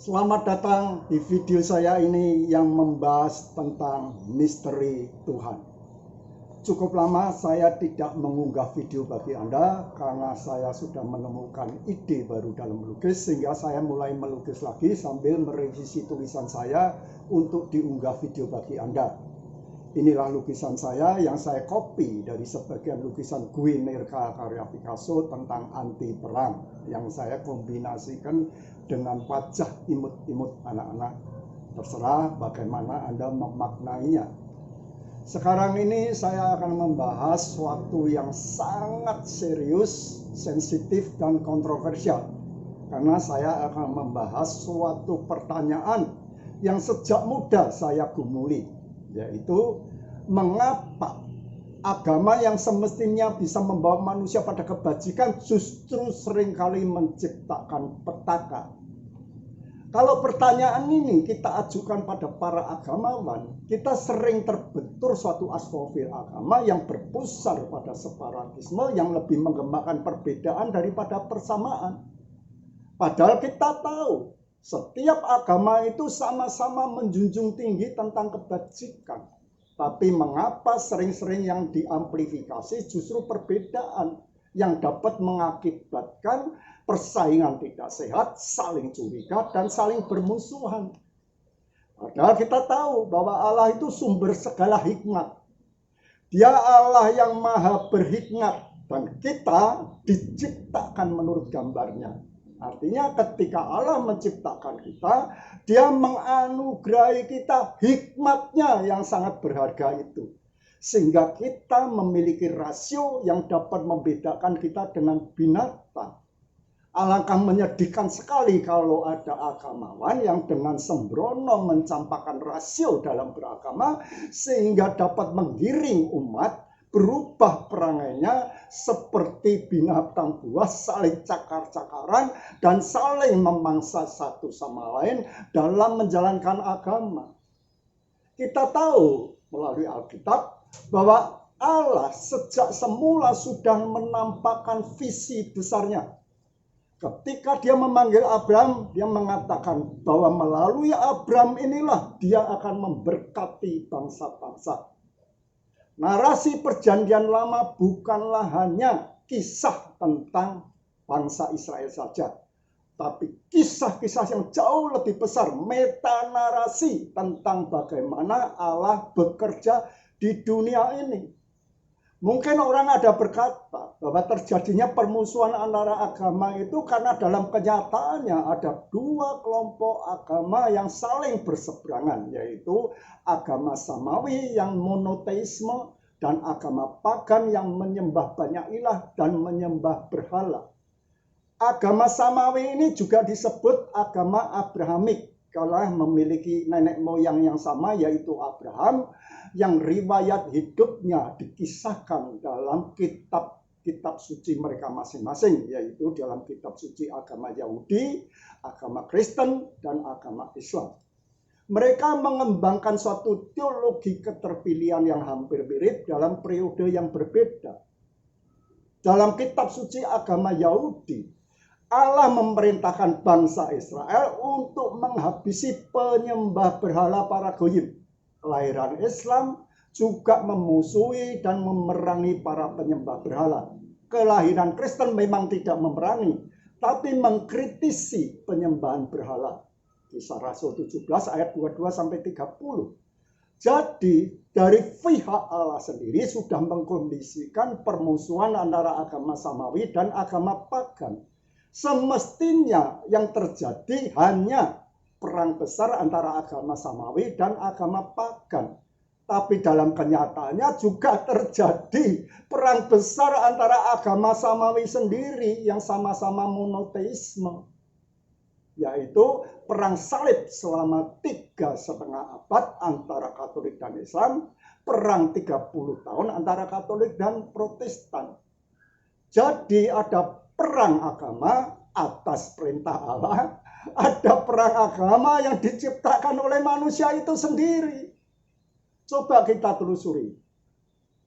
Selamat datang di video saya ini yang membahas tentang misteri Tuhan. Cukup lama saya tidak mengunggah video bagi Anda karena saya sudah menemukan ide baru dalam melukis, sehingga saya mulai melukis lagi sambil merevisi tulisan saya untuk diunggah video bagi Anda. Inilah lukisan saya yang saya copy dari sebagian lukisan Guernica karya Picasso tentang anti perang yang saya kombinasikan dengan wajah imut-imut anak-anak. Terserah bagaimana Anda memaknainya. Sekarang ini saya akan membahas sesuatu yang sangat serius, sensitif, dan kontroversial. Karena saya akan membahas suatu pertanyaan yang sejak muda saya gumuli, yaitu mengapa agama yang semestinya bisa membawa manusia pada kebajikan justru seringkali menciptakan petaka. Kalau pertanyaan ini kita ajukan pada para agamawan, kita sering terbentur suatu asfofil agama yang berpusar pada separatisme yang lebih mengembangkan perbedaan daripada persamaan. Padahal kita tahu setiap agama itu sama-sama menjunjung tinggi tentang kebajikan. Tapi mengapa sering-sering yang diamplifikasi justru perbedaan yang dapat mengakibatkan persaingan tidak sehat, saling curiga, dan saling bermusuhan. Padahal kita tahu bahwa Allah itu sumber segala hikmat. Dia Allah yang maha berhikmat, dan kita diciptakan menurut gambarnya. Artinya ketika Allah menciptakan kita, Dia menganugerahi kita hikmatnya yang sangat berharga itu. Sehingga kita memiliki rasio yang dapat membedakan kita dengan binatang. Alangkah menyedihkan sekali kalau ada agamawan yang dengan sembrono mencampakkan rasio dalam beragama sehingga dapat menggiring umat berubah perangainya seperti binatang buas, saling cakar-cakaran dan saling memangsa satu sama lain dalam menjalankan agama. Kita tahu melalui Alkitab bahwa Allah sejak semula sudah menampakkan visi besarnya. Ketika Dia memanggil Abraham, Dia mengatakan bahwa melalui Abraham inilah Dia akan memberkati bangsa-bangsa. Narasi perjanjian lama bukanlah hanya kisah tentang bangsa Israel saja, tapi kisah-kisah yang jauh lebih besar, metanarasi tentang bagaimana Allah bekerja di dunia ini. Mungkin orang ada berkata bahwa terjadinya permusuhan antara agama itu karena dalam kenyataannya ada dua kelompok agama yang saling berseberangan, yaitu agama Samawi yang monoteisme dan agama pagan yang menyembah banyak ilah dan menyembah berhala. Agama Samawi ini juga disebut agama Abrahamik karena memiliki nenek moyang yang sama, yaitu Abraham, yang riwayat hidupnya dikisahkan dalam kitab suci mereka masing-masing, yaitu dalam kitab suci agama Yahudi, agama Kristen, dan agama Islam. Mereka mengembangkan suatu teologi keterpilihan yang hampir mirip dalam periode yang berbeda. Dalam kitab suci agama Yahudi, Allah memerintahkan bangsa Israel untuk menghabisi penyembah berhala para goyim. Kelahiran Islam juga memusuhi dan memerangi para penyembah berhala. Kelahiran Kristen memang tidak memerangi, tapi mengkritisi penyembahan berhala. Kisah Rasul 17 ayat 22-30. Jadi dari pihak Allah sendiri sudah mengkondisikan permusuhan antara agama Samawi dan agama pagan. Semestinya yang terjadi hanya perang besar antara agama Samawi dan agama pagan. Tapi dalam kenyataannya juga terjadi perang besar antara agama Samawi sendiri yang sama-sama monoteisme, yaitu perang salib selama 3,5 abad antara Katolik dan Islam, perang 30 tahun antara Katolik dan Protestan. Jadi ada perang agama atas perintah Allah, ada perang agama yang diciptakan oleh manusia itu sendiri. Coba kita telusuri.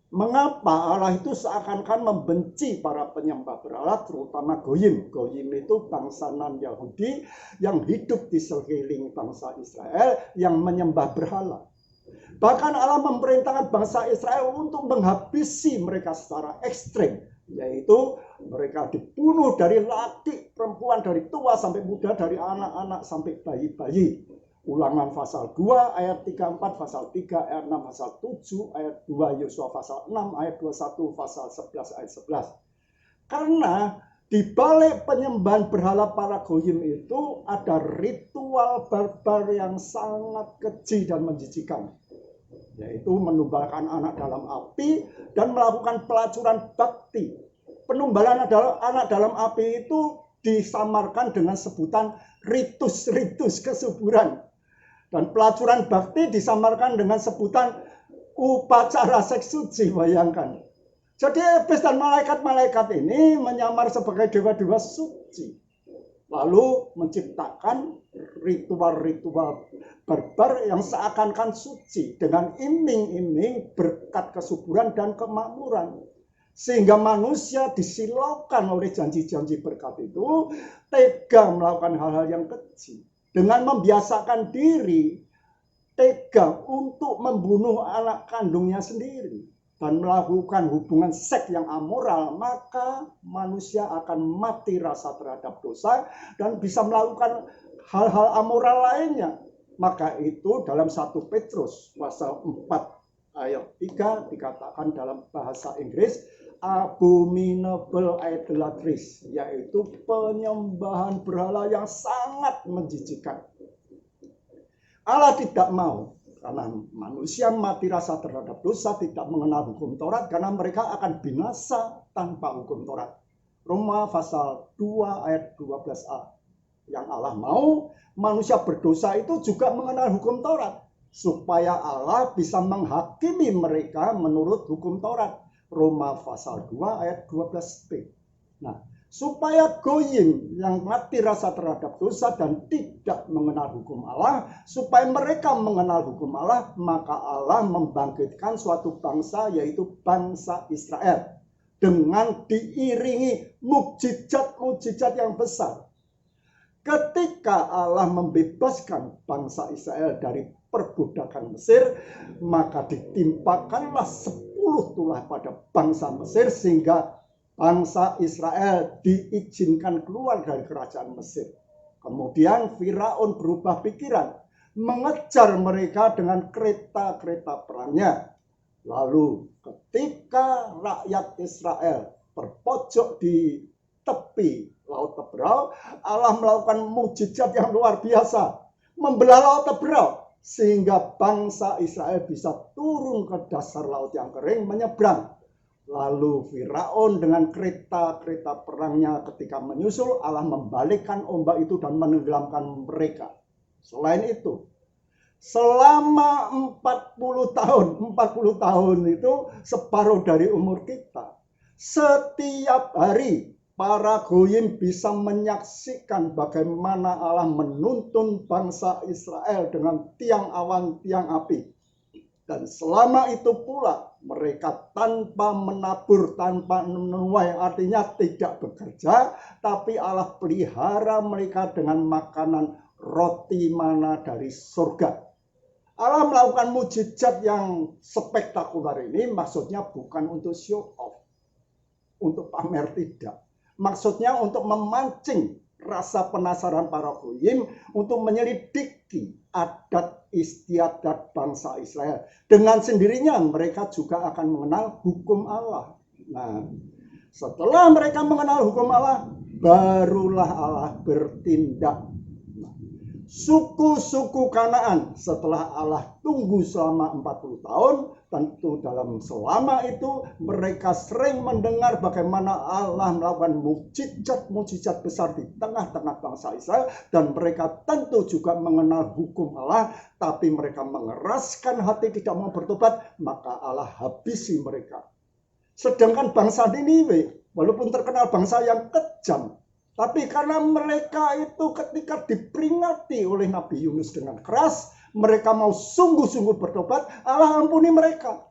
Mengapa Allah itu seakan-akan membenci para penyembah berhala, terutama Goyim. Goyim itu bangsa non-Yahudi yang hidup di sekeliling bangsa Israel yang menyembah berhala. Bahkan Allah memerintahkan bangsa Israel untuk menghabisi mereka secara ekstrim, yaitu mereka dibunuh dari laki, perempuan, dari tua sampai muda, dari anak-anak sampai bayi-bayi. Ulangan pasal 2 ayat 34, pasal 3 ayat 6, pasal 7 ayat 2, Yosua pasal 6 ayat 21, pasal 11 ayat 11. Karena di balik penyembahan berhala para Goyim itu ada ritual barbar yang sangat keji dan menjijikan, yaitu menumbalkan anak dalam api dan melakukan pelacuran bakti. Penumbalan anak dalam api itu disamarkan dengan sebutan ritus-ritus kesuburan. Dan pelacuran bakti disamarkan dengan sebutan upacara seks suci, bayangkan. Jadi iblis dan malaikat-malaikat ini menyamar sebagai dewa-dewa suci. Lalu menciptakan ritual-ritual barbar yang seakan-akan suci dengan iming-iming berkat kesuburan dan kemakmuran. Sehingga manusia disilaukan oleh janji-janji berkat itu, tega melakukan hal-hal yang keji. Dengan membiasakan diri, tega untuk membunuh anak kandungnya sendiri dan melakukan hubungan seks yang amoral, maka manusia akan mati rasa terhadap dosa dan bisa melakukan hal-hal amoral lainnya. Maka itu dalam 1 Petrus pasal 4 ayat 3 dikatakan dalam bahasa Inggris, abominable idolatries, yaitu penyembahan berhala yang sangat menjijikan. Allah tidak mau, karena manusia mati rasa terhadap dosa, tidak mengenal hukum Taurat, karena mereka akan binasa tanpa hukum Taurat. Roma pasal 2 ayat 12a. Yang Allah mau, manusia berdosa itu juga mengenal hukum Taurat, supaya Allah bisa menghakimi mereka menurut hukum Taurat. Roma pasal 2 ayat 12b. Nah, supaya Goyim yang mati rasa terhadap dosa dan tidak mengenal hukum Allah, supaya mereka mengenal hukum Allah, maka Allah membangkitkan suatu bangsa, yaitu bangsa Israel, dengan diiringi mukjizat-mukjizat yang besar. Ketika Allah membebaskan bangsa Israel dari perbudakan Mesir, maka ditimpakanlah 10 tulah pada bangsa Mesir, sehingga bangsa Israel diizinkan keluar dari kerajaan Mesir. Kemudian Firaun berubah pikiran, mengejar mereka dengan kereta-kereta perangnya. Lalu ketika rakyat Israel berpojok di tepi Laut Teberau, Allah melakukan mukjizat yang luar biasa, membelah Laut Teberau, sehingga bangsa Israel bisa turun ke dasar laut yang kering, menyeberang. Lalu Firaun dengan kereta-kereta perangnya ketika menyusul, Allah membalikkan ombak itu dan menenggelamkan mereka. Selain itu, selama 40 tahun itu separuh dari umur kita, setiap hari para Goyim bisa menyaksikan bagaimana Allah menuntun bangsa Israel dengan tiang awan, tiang api. Dan selama itu pula mereka tanpa menabur, tanpa menuai, artinya tidak bekerja, tapi Allah pelihara mereka dengan makanan roti mana dari surga. Allah melakukan mukjizat yang spektakuler ini maksudnya bukan untuk show off, untuk pamer, tidak. Maksudnya untuk memancing rasa penasaran para Goyim untuk menyelidiki adat istiadat bangsa Israel. Dengan sendirinya mereka juga akan mengenal hukum Allah. Nah, setelah mereka mengenal hukum Allah, barulah Allah bertindak. Suku-suku Kanaan setelah Allah tunggu selama 40 tahun, tentu dalam selama itu mereka sering mendengar bagaimana Allah melakukan mukjizat-mukjizat besar di tengah-tengah bangsa Israel, dan mereka tentu juga mengenal hukum Allah, tapi mereka mengeraskan hati, tidak mau bertobat, maka Allah habisi mereka. Sedangkan bangsa Niniwe, walaupun terkenal bangsa yang kejam, tapi karena mereka itu ketika diperingati oleh Nabi Yunus dengan keras, mereka mau sungguh-sungguh bertobat, Allah ampuni mereka.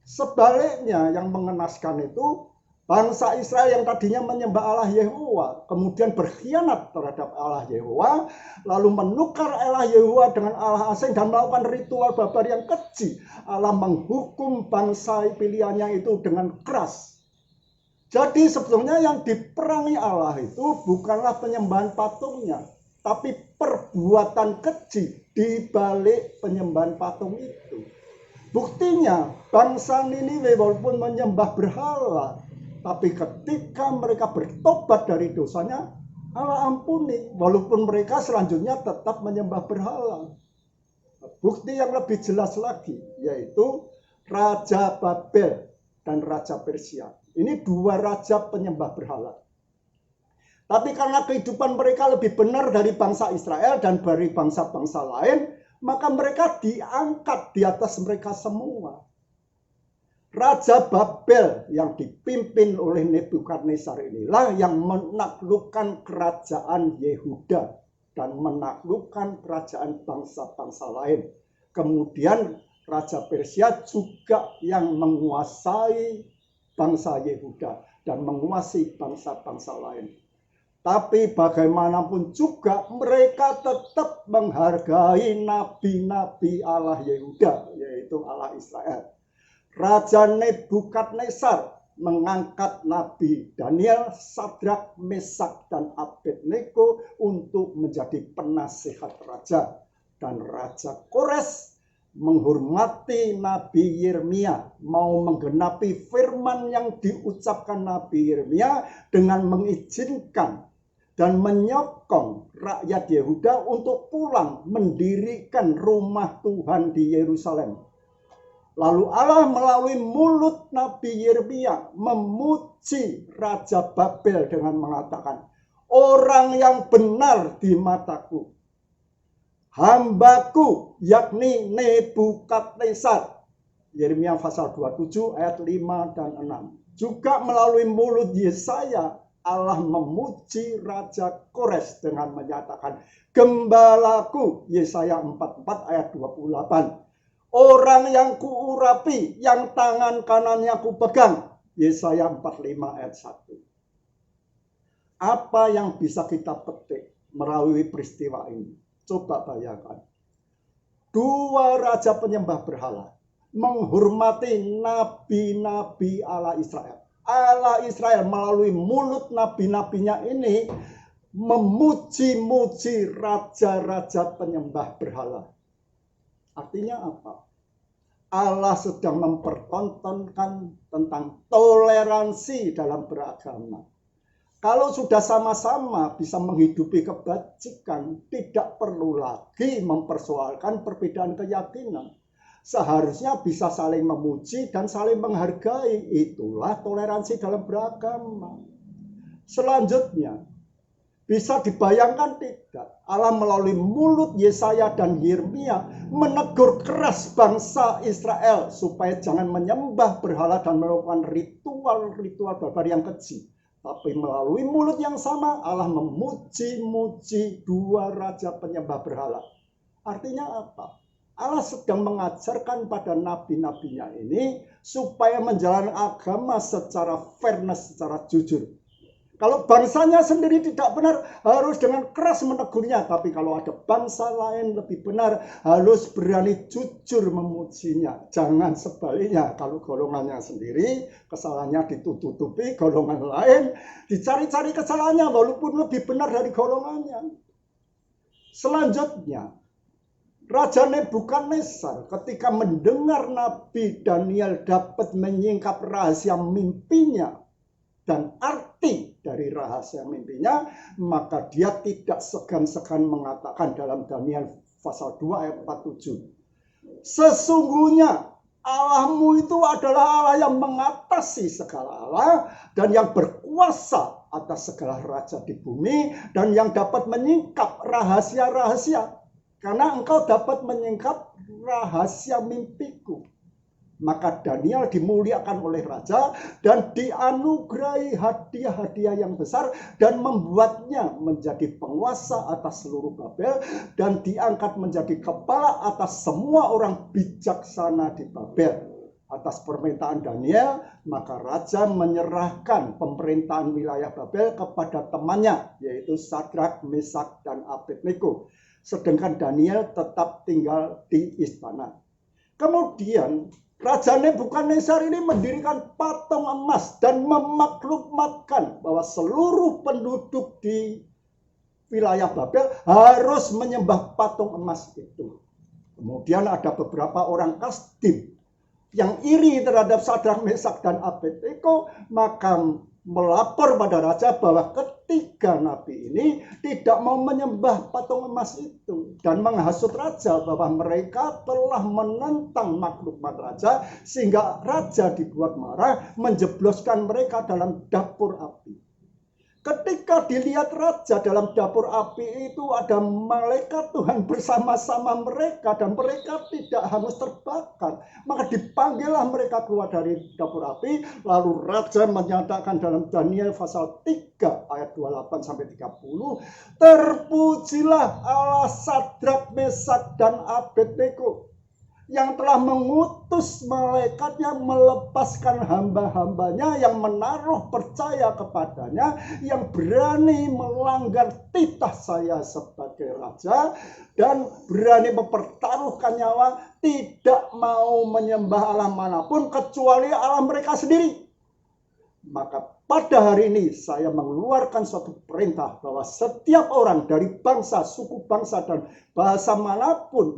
Sebaliknya yang mengenaskan itu bangsa Israel yang tadinya menyembah Allah Yehowa kemudian berkhianat terhadap Allah Yehowa, lalu menukar Allah Yehowa dengan Allah asing dan melakukan ritual babar yang keji. Allah menghukum bangsa pilihannya itu dengan keras. Jadi sebetulnya yang diperangi Allah itu bukanlah penyembahan patungnya, tapi perbuatan keji di balik penyembahan patung itu. Buktinya bangsa Niniwe walaupun menyembah berhala, tapi ketika mereka bertobat dari dosanya, Allah ampuni. Walaupun mereka selanjutnya tetap menyembah berhala. Bukti yang lebih jelas lagi, yaitu Raja Babel dan Raja Persia. Ini dua raja penyembah berhala. Tapi karena kehidupan mereka lebih benar dari bangsa Israel dan dari bangsa-bangsa lain, maka mereka diangkat di atas mereka semua. Raja Babel yang dipimpin oleh Nebukadnezar inilah yang menaklukkan kerajaan Yehuda dan menaklukkan kerajaan bangsa-bangsa lain. Kemudian Raja Persia juga yang menguasai bangsa Yehuda dan menguasai bangsa-bangsa lain. Tapi bagaimanapun juga mereka tetap menghargai nabi-nabi Allah Yehuda, yaitu Allah Israel. Raja Nebukadnezar mengangkat Nabi Daniel, Sadrak, Mesak, dan Abednego untuk menjadi penasihat raja. Dan Raja Kores menghormati Nabi Yeremia, mau menggenapi firman yang diucapkan Nabi Yeremia dengan mengizinkan dan menyokong rakyat Yehuda untuk pulang mendirikan rumah Tuhan di Yerusalem. Lalu Allah melalui mulut Nabi Yeremia memuji Raja Babel dengan mengatakan, orang yang benar di mataku, hambaku yakni Nebukadnezar. Yeremia pasal 27 ayat 5 dan 6. Juga melalui mulut Yesaya, Allah memuji Raja Kores dengan menyatakan, gembalaku, Yesaya 44 ayat 28. Orang yang kuurapi, yang tangan kanannya kupegang, Yesaya 45 ayat 1. Apa yang bisa kita petik melalui peristiwa ini? Coba bayangkan. Dua raja penyembah berhala menghormati nabi-nabi Allah Israel. Allah Israel melalui mulut nabi-nabinya ini memuji-muji raja-raja penyembah berhala. Artinya apa? Allah sedang mempertontonkan tentang toleransi dalam beragama. Kalau sudah sama-sama bisa menghidupi kebajikan, tidak perlu lagi mempersoalkan perbedaan keyakinan. Seharusnya bisa saling memuji dan saling menghargai. Itulah toleransi dalam beragama. Selanjutnya, bisa dibayangkan tidak? Allah melalui mulut Yesaya dan Yeremia menegur keras bangsa Israel supaya jangan menyembah berhala dan melakukan ritual-ritual barbar yang keji. Tapi melalui mulut yang sama Allah memuji-muji dua raja penyembah berhala. Artinya apa? Allah sedang mengajarkan pada nabi-nabinya ini supaya menjalani agama secara fairness, secara jujur. Kalau bangsanya sendiri tidak benar, harus dengan keras menegurnya. Tapi kalau ada bangsa lain lebih benar, harus berani jujur memujinya. Jangan sebaliknya, kalau golongannya sendiri, kesalahannya ditutupi, golongan lain dicari-cari kesalahannya, walaupun lebih benar dari golongannya. Selanjutnya, Raja Nebukadnezar ketika mendengar Nabi Daniel dapat menyingkap rahasia mimpinya dan arti dari rahasia mimpinya, maka dia tidak segan-segan mengatakan dalam Daniel pasal 2 ayat 47. Sesungguhnya Allahmu itu adalah Allah yang mengatasi segala Allah dan yang berkuasa atas segala raja di bumi dan yang dapat menyingkap rahasia-rahasia. Karena engkau dapat menyingkap rahasia mimpiku. Maka Daniel dimuliakan oleh raja dan dianugerahi hadiah-hadiah yang besar dan membuatnya menjadi penguasa atas seluruh Babel dan diangkat menjadi kepala atas semua orang bijaksana di Babel. Atas permintaan Daniel, maka raja menyerahkan pemerintahan wilayah Babel kepada temannya, yaitu Sadrak, Mesak, dan Abednego. Sedangkan Daniel tetap tinggal di istana. Kemudian Raja Nebukadnezar ini mendirikan patung emas dan memaklumatkan bahwa seluruh penduduk di wilayah Babel harus menyembah patung emas itu. Kemudian ada beberapa orang Kasdim yang iri terhadap Sadrak, Mesak, dan Abednego, maka melapor pada raja bahwa ketiga nabi ini tidak mau menyembah patung emas itu dan menghasut raja bahwa mereka telah menentang maklumat raja, sehingga raja dibuat marah menjebloskan mereka dalam dapur api. Ketika dilihat raja dalam dapur api itu ada malaikat Tuhan bersama-sama mereka dan mereka tidak hangus terbakar, maka dipanggillah mereka keluar dari dapur api. Lalu raja menyatakan dalam Daniel pasal 3 ayat 28 sampai 30, terpujilah Allah Sadrak, Mesak, dan Abednego yang telah mengutus malaikatnya melepaskan hamba-hambanya yang menaruh percaya kepadanya, yang berani melanggar titah saya sebagai raja dan berani mempertaruhkan nyawa, tidak mau menyembah Allah manapun kecuali Allah mereka sendiri. Maka pada hari ini saya mengeluarkan suatu perintah bahwa setiap orang dari bangsa, suku bangsa, dan bahasa manapun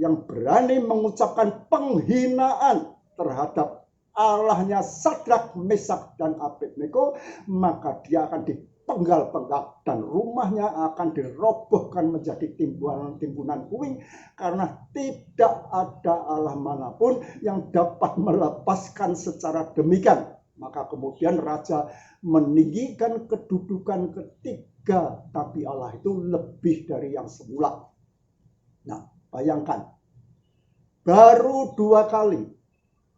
yang berani mengucapkan penghinaan terhadap Allahnya Sadrak, Mesak, dan Abednego, maka dia akan dipenggal-penggal dan rumahnya akan dirobohkan menjadi timbunan puing, karena tidak ada Allah manapun yang dapat melepaskan secara demikian. Maka kemudian raja meninggikan kedudukan ketiga nabi Allah itu lebih dari yang semula. Nah, bayangkan, baru 2 kali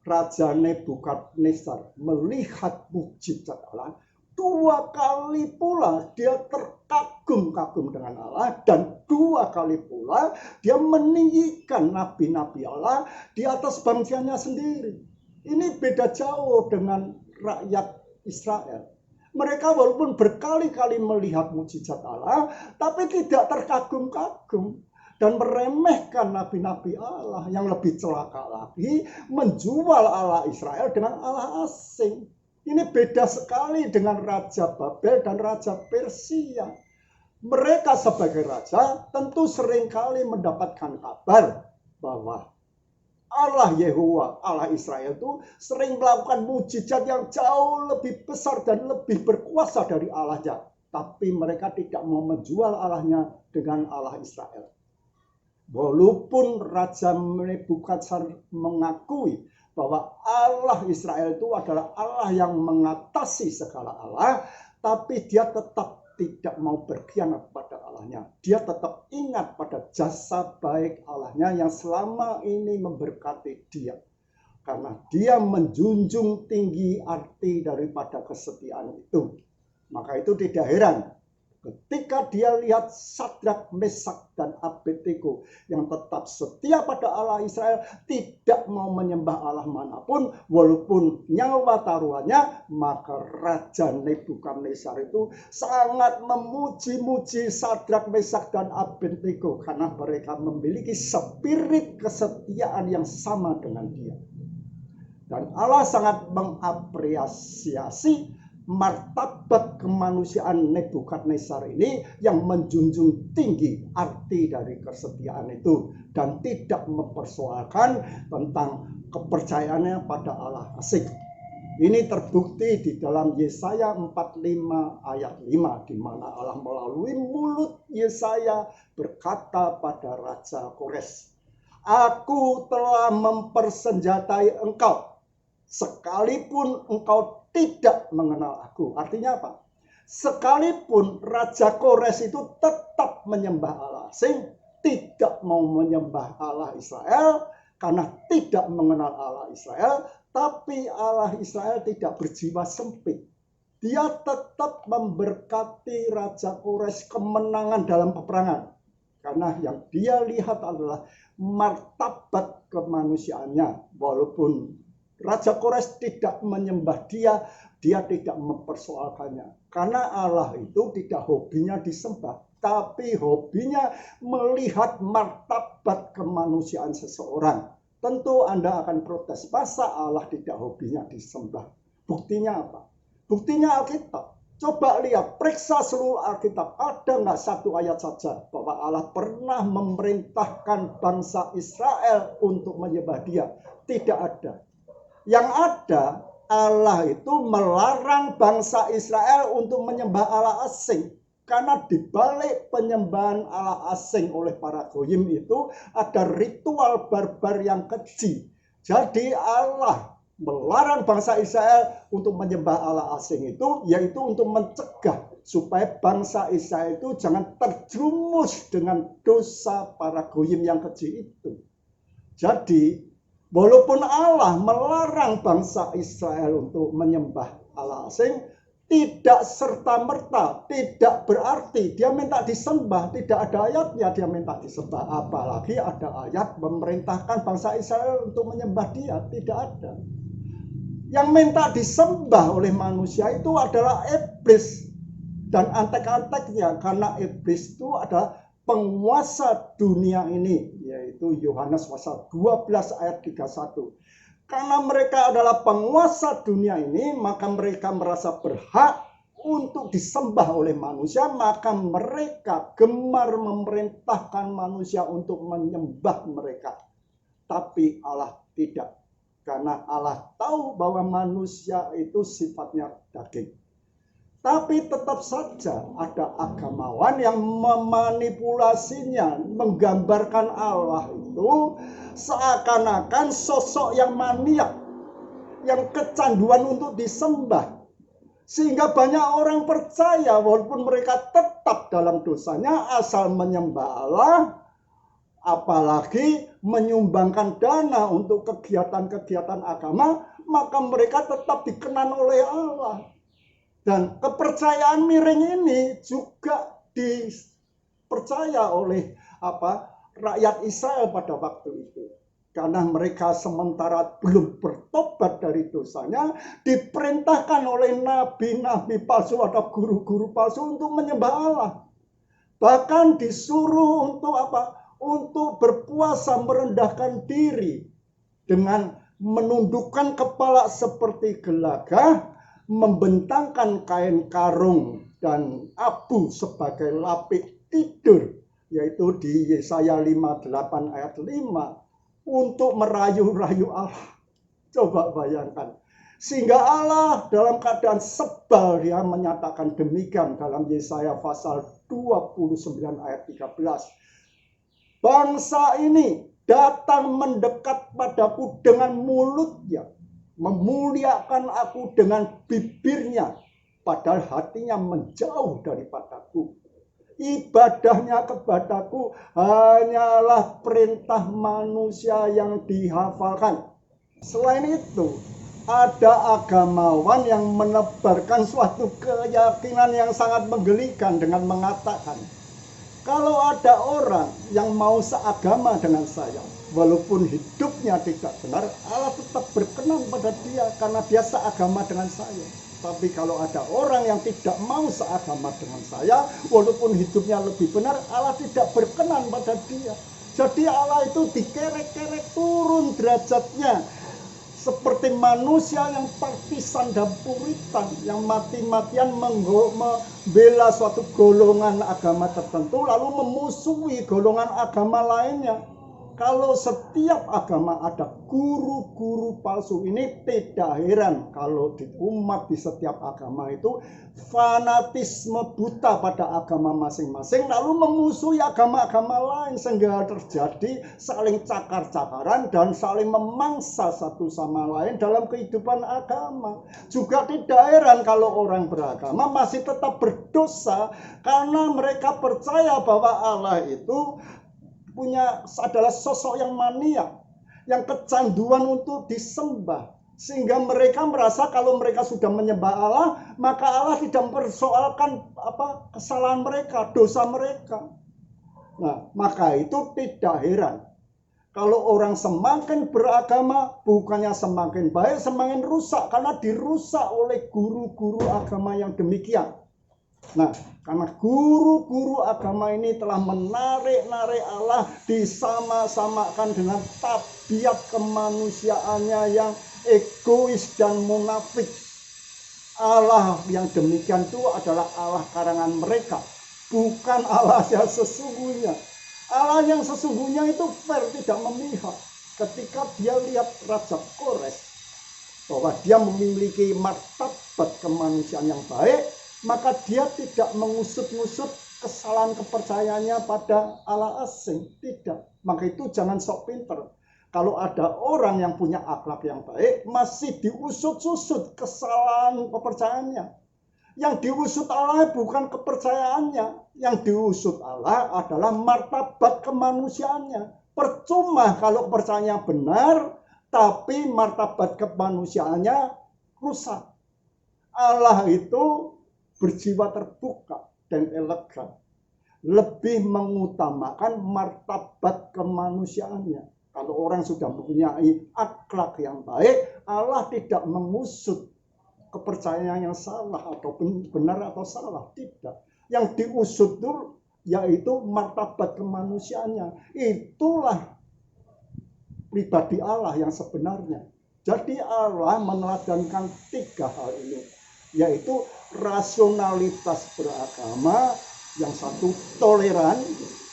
Raja Nebukadnezar melihat mukjizat Allah, 2 kali pula dia terkagum-kagum dengan Allah, dan 2 kali pula dia meninggikan nabi-nabi Allah di atas bangsanya sendiri. Ini beda jauh dengan rakyat Israel. Mereka walaupun berkali-kali melihat mukjizat Allah, tapi tidak terkagum-kagum dan meremehkan nabi-nabi Allah. Yang lebih celaka lagi, menjual Allah Israel dengan Allah asing. Ini beda sekali dengan Raja Babel dan Raja Persia. Mereka sebagai raja tentu seringkali mendapatkan kabar bahwa Allah Yehowa, Allah Israel itu sering melakukan mukjizat yang jauh lebih besar dan lebih berkuasa dari Allahnya. Tapi mereka tidak mau menjual Allahnya dengan Allah Israel. Walaupun Raja Nebukadnezar mengakui bahwa Allah Israel itu adalah Allah yang mengatasi segala Allah, tapi dia tetap tidak mau berkhianat pada Allahnya. Dia tetap ingat pada jasa baik Allahnya yang selama ini memberkati dia. Karena dia menjunjung tinggi arti daripada kesetiaan itu. Maka itu tidak heran ketika dia lihat Sadrak, Mesak, dan Abednego yang tetap setia pada Allah Israel, tidak mau menyembah Allah manapun walaupun nyawa taruhannya, maka Raja Nebukadnezar itu sangat memuji-muji Sadrak, Mesak, dan Abednego karena mereka memiliki spirit kesetiaan yang sama dengan dia. Dan Allah sangat mengapresiasi martabat kemanusiaan Nebukadnezar ini yang menjunjung tinggi arti dari kesetiaan itu dan tidak mempersoalkan tentang kepercayaannya pada Allah asing. Ini terbukti di dalam Yesaya 45 ayat 5, di mana Allah melalui mulut Yesaya berkata pada Raja Kores, "Aku telah mempersenjatai engkau, sekalipun engkau tidak mengenal aku." Artinya apa? Sekalipun Raja Kores itu tetap menyembah Allah asing, tidak mau menyembah Allah Israel karena tidak mengenal Allah Israel, tapi Allah Israel tidak berjiwa sempit. Dia tetap memberkati Raja Kores kemenangan dalam peperangan. Karena yang dia lihat adalah martabat kemanusiaannya, walaupun Raja Kores tidak menyembah dia, dia tidak mempersoalkannya. Karena Allah itu tidak hobinya disembah, tapi hobinya melihat martabat kemanusiaan seseorang. Tentu Anda akan protes, masa Allah tidak hobinya disembah? Buktinya apa? Buktinya Alkitab. Coba lihat, periksa seluruh Alkitab. Ada nggak satu ayat saja bahwa Allah pernah memerintahkan bangsa Israel untuk menyembah dia? Tidak ada. Yang ada, Allah itu melarang bangsa Israel untuk menyembah Allah asing. Karena di balik penyembahan Allah asing oleh para goyim itu ada ritual barbar yang keji. Jadi Allah melarang bangsa Israel untuk menyembah Allah asing itu, yaitu untuk mencegah supaya bangsa Israel itu jangan terjerumus dengan dosa para goyim yang keji itu. Jadi walaupun Allah melarang bangsa Israel untuk menyembah Allah asing, tidak serta-merta, tidak berarti dia minta disembah. Tidak ada ayatnya dia minta disembah. Apalagi ada ayat memerintahkan bangsa Israel untuk menyembah dia. Tidak ada. Yang minta disembah oleh manusia itu adalah iblis dan antek-anteknya. Karena iblis itu adalah penguasa dunia ini. Yaitu Yohanes pasal 12 ayat 31. Karena mereka adalah penguasa dunia ini, maka mereka merasa berhak untuk disembah oleh manusia, maka mereka gemar memerintahkan manusia untuk menyembah mereka. Tapi Allah tidak, karena Allah tahu bahwa manusia itu sifatnya daging. Tapi tetap saja ada agamawan yang memanipulasinya, menggambarkan Allah itu seakan-akan sosok yang maniak, yang kecanduan untuk disembah. Sehingga banyak orang percaya walaupun mereka tetap dalam dosanya asal menyembah Allah, apalagi menyumbangkan dana untuk kegiatan-kegiatan agama, maka mereka tetap dikenan oleh Allah. Dan kepercayaan miring ini juga dipercaya oleh rakyat Israel pada waktu itu. Karena mereka sementara belum bertobat dari dosanya, diperintahkan oleh nabi-nabi palsu atau guru-guru palsu untuk menyembah Allah. Bahkan disuruh untuk untuk berpuasa, merendahkan diri dengan menundukkan kepala seperti gelagah, membentangkan kain karung dan abu sebagai lapik tidur, yaitu di Yesaya 58 ayat 5, untuk merayu-rayu Allah. Coba bayangkan. Sehingga Allah dalam keadaan sebal dia menyatakan demikian dalam Yesaya pasal 29 ayat 13. Bangsa ini datang mendekat padaku dengan mulutnya, memuliakan aku dengan bibirnya, padahal hatinya menjauh daripadaku. Ibadahnya kepadaku hanyalah perintah manusia yang dihafalkan. Selain itu, ada agamawan yang menebarkan suatu keyakinan yang sangat menggelikan dengan mengatakan, kalau ada orang yang mau seagama dengan saya, walaupun hidupnya tidak benar, Allah tetap berkenan pada dia karena dia seagama dengan saya. Tapi kalau ada orang yang tidak mau seagama dengan saya, walaupun hidupnya lebih benar, Allah tidak berkenan pada dia. Jadi Allah itu dikerek-kerek turun derajatnya. Seperti manusia yang partisan dan puritan, yang mati-matian membela suatu golongan agama tertentu, lalu memusuhi golongan agama lainnya. Kalau setiap agama ada guru-guru palsu, ini tidak heran kalau di umat di setiap agama itu fanatisme buta pada agama masing-masing, lalu memusuhi agama-agama lain, sehingga terjadi saling cakar-cakaran dan saling memangsa satu sama lain dalam kehidupan agama. Juga tidak heran kalau orang beragama masih tetap berdosa karena mereka percaya bahwa Allah itu adalah sosok yang maniak, yang kecanduan untuk disembah, sehingga mereka merasa kalau mereka sudah menyembah Allah, maka Allah tidak mempersoalkan kesalahan mereka, dosa mereka. Nah, maka itu tidak heran Kalau orang semakin beragama, bukannya semakin baik, semakin rusak. Karena dirusak oleh guru-guru agama yang demikian. Nah, karena guru-guru agama ini telah menarik-narik Allah, disama-samakan dengan tabiat kemanusiaannya yang egois dan munafik. Allah yang demikian itu adalah Allah karangan mereka, bukan Allah yang sesungguhnya. Allah yang sesungguhnya itu fair, tidak memihak. Ketika dia lihat Raja Kores bahwa dia memiliki martabat kemanusiaan yang baik, maka dia tidak mengusut-ngusut kesalahan kepercayaannya pada Allah asing. Tidak. Maka itu jangan sok pinter. Kalau ada orang yang punya akhlak yang baik, masih diusut-usut kesalahan kepercayaannya. Yang diusut Allah bukan kepercayaannya. Yang diusut Allah adalah martabat kemanusiaannya. Percuma kalau kepercayaannya benar, tapi martabat kemanusiaannya rusak. Allah itu berjiwa terbuka dan elegan. Lebih mengutamakan martabat kemanusiaannya. Kalau orang sudah mempunyai akhlak yang baik, Allah tidak mengusut kepercayaan yang salah atau benar atau salah, tidak. Yang diusut itu yaitu martabat kemanusiaannya. Itulah pribadi Allah yang sebenarnya. Jadi Allah meneladankan 3 hal ini, yaitu rasionalitas beragama, yang satu toleran,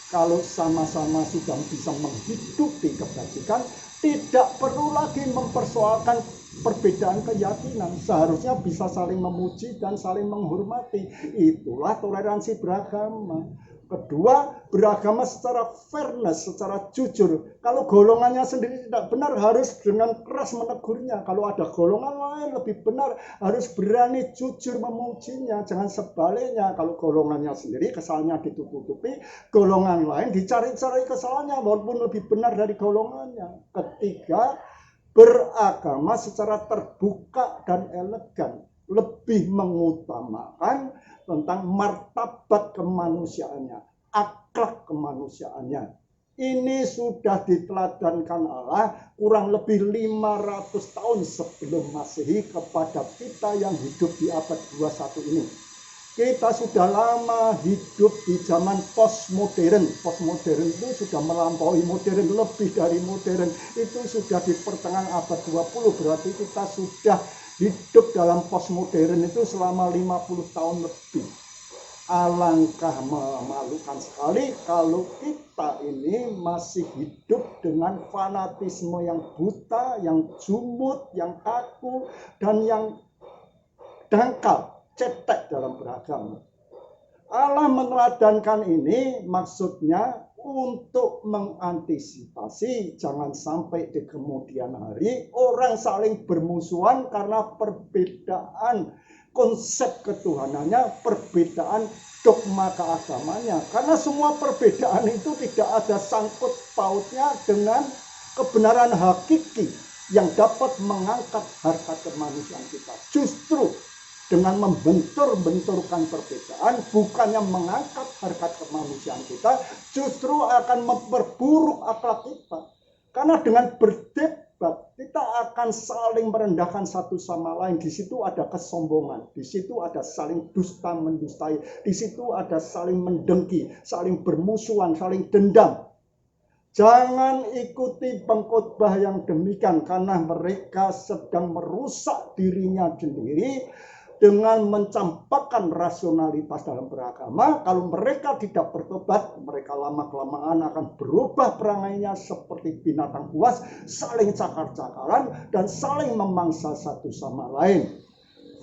kalau sama-sama sudah bisa menghidupi kebajikan, tidak perlu lagi mempersoalkan perbedaan keyakinan. Seharusnya bisa saling memuji dan saling menghormati. Itulah toleransi beragama. Kedua, beragama secara fairness, secara jujur. Kalau golongannya sendiri tidak benar, harus dengan keras menegurnya. Kalau ada golongan lain lebih benar, harus berani jujur memujinya. Jangan sebaliknya, kalau golongannya sendiri kesalahannya ditutupi, golongan lain dicari-cari kesalahannya walaupun lebih benar dari golongannya. Ketiga, beragama secara terbuka dan elegan, lebih mengutamakan tentang martabat kemanusiaannya, akhlak kemanusiaannya. Ini sudah diteladankan Allah kurang lebih 500 tahun sebelum Masehi kepada kita yang hidup di abad 21 ini. Kita sudah lama hidup di zaman postmodern. Postmodern itu sudah melampaui modern, lebih dari modern. Itu sudah di pertengahan abad 20, berarti kita sudah hidup dalam postmodern itu selama 50 tahun lebih. Alangkah memalukan sekali kalau kita ini masih hidup dengan fanatisme yang buta, yang jumut, yang kaku, dan yang dangkal, cetek dalam beragama. Allah meneladankan ini maksudnya untuk mengantisipasi jangan sampai di kemudian hari orang saling bermusuhan karena perbedaan konsep ketuhanannya, perbedaan dogma keagamannya. Karena semua perbedaan itu tidak ada sangkut pautnya dengan kebenaran hakiki yang dapat mengangkat harkat kemanusiaan kita. Justru dengan membentur-benturkan perbedaan, bukannya mengangkat harkat kemanusiaan kita, justru akan memperburuk akhlak kita. Karena dengan berdebat, kita akan saling merendahkan satu sama lain. Di situ ada kesombongan, di situ ada saling dusta mendustai, di situ ada saling mendengki, saling bermusuhan, saling dendam. Jangan ikuti pengkhotbah yang demikian, karena mereka sedang merusak dirinya sendiri dengan mencampakkan rasionalitas dalam beragama. Kalau mereka tidak bertobat, mereka lama-kelamaan akan berubah perangainya seperti binatang buas, saling cakar-cakaran dan saling memangsa satu sama lain.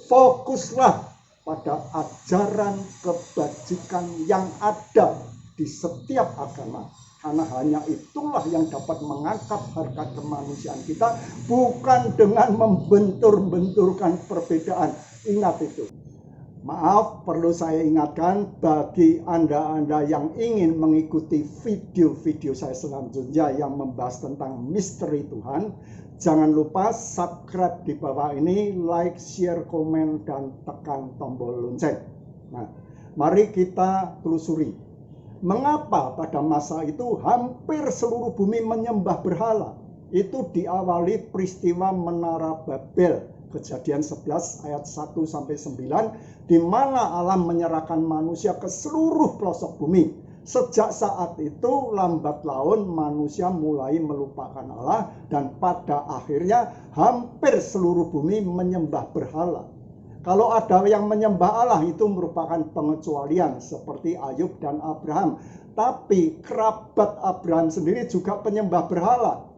Fokuslah pada ajaran kebajikan yang ada di setiap agama. Karena hanya itulah yang dapat mengangkat harkat kemanusiaan kita, bukan dengan membentur-benturkan perbedaan. Ingat itu. Maaf, perlu saya ingatkan bagi Anda-Anda yang ingin mengikuti video-video saya selanjutnya yang membahas tentang misteri Tuhan, jangan lupa subscribe di bawah ini, like, share, komen, dan tekan tombol lonceng. Nah, mari kita telusuri. Mengapa pada masa itu hampir seluruh bumi menyembah berhala? Itu diawali peristiwa Menara Babel, Kejadian 11 ayat 1 sampai 9, di mana Allah menyerahkan manusia ke seluruh pelosok bumi. Sejak saat itu lambat laun manusia mulai melupakan Allah dan pada akhirnya hampir seluruh bumi menyembah berhala. Kalau ada yang menyembah Allah itu merupakan pengecualian seperti Ayub dan Abraham. Tapi kerabat Abraham sendiri juga penyembah berhala.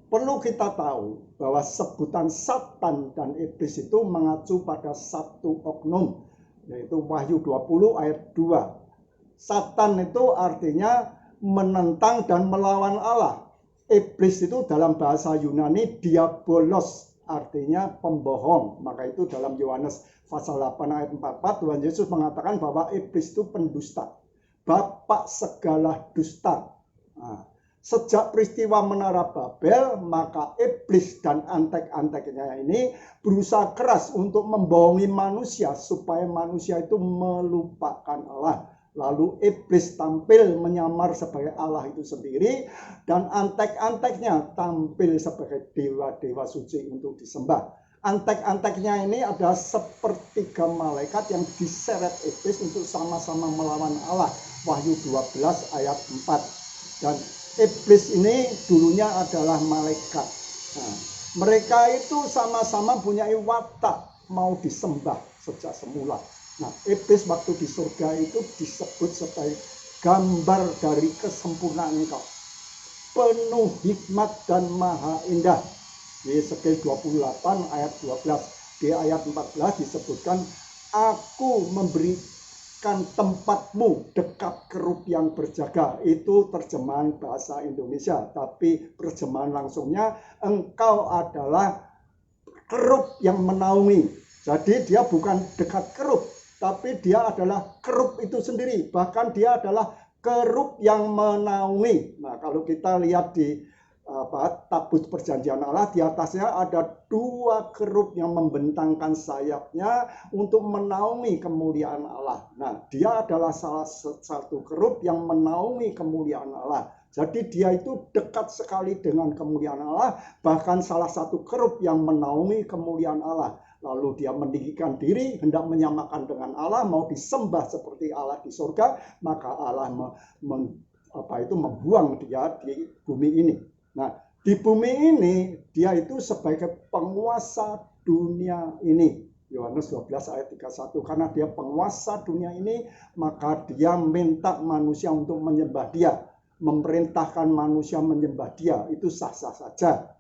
Perlu kita tahu bahwa sebutan Satan dan Iblis itu mengacu pada satu oknum, yaitu Wahyu 20 ayat 2. Satan itu artinya menentang dan melawan Allah. Iblis itu dalam bahasa Yunani diabolos, artinya pembohong. Maka itu dalam Yohanes pasal 8 ayat 44 Tuhan Yesus mengatakan bahwa iblis itu pendusta, bapak segala dusta. Nah, sejak peristiwa Menara Babel, maka iblis dan antek-anteknya ini berusaha keras untuk membohongi manusia supaya manusia itu melupakan Allah. Lalu iblis tampil menyamar sebagai Allah itu sendiri, dan antek-anteknya tampil sebagai dewa-dewa suci untuk disembah. Antek-anteknya ini adalah sepertiga malaikat yang diseret iblis untuk sama-sama melawan Allah. Wahyu 12 ayat 4. Dan iblis ini dulunya adalah malaikat. Nah, mereka itu sama-sama punya watak mau disembah sejak semula. Nah, iblis waktu di surga itu disebut sebagai gambar dari kesempurnaan Engkau, penuh hikmat dan maha indah. Di Yeskiel 28 ayat 12. Di ayat 14 disebutkan, aku memberikan tempatmu dekat kerub yang berjaga. Itu terjemahan bahasa Indonesia, tapi terjemahan langsungnya, engkau adalah kerub yang menaungi. Jadi dia bukan dekat kerub, tapi dia adalah kerub itu sendiri. Bahkan dia adalah kerub yang menaungi. Nah, kalau kita lihat di tabut perjanjian Allah, di atasnya ada dua kerub yang membentangkan sayapnya untuk menaungi kemuliaan Allah. Nah, dia adalah salah satu kerub yang menaungi kemuliaan Allah. Jadi dia itu dekat sekali dengan kemuliaan Allah, bahkan salah satu kerub yang menaungi kemuliaan Allah. Lalu dia meninggikan diri, hendak menyamakan dengan Allah, mau disembah seperti Allah di surga, maka Allah membuang dia di bumi ini. Nah, di bumi ini dia itu sebagai penguasa dunia ini. Yohanes 12 ayat 31. Karena dia penguasa dunia ini, maka dia minta manusia untuk menyembah dia, memerintahkan manusia menyembah dia. Itu sah-sah saja.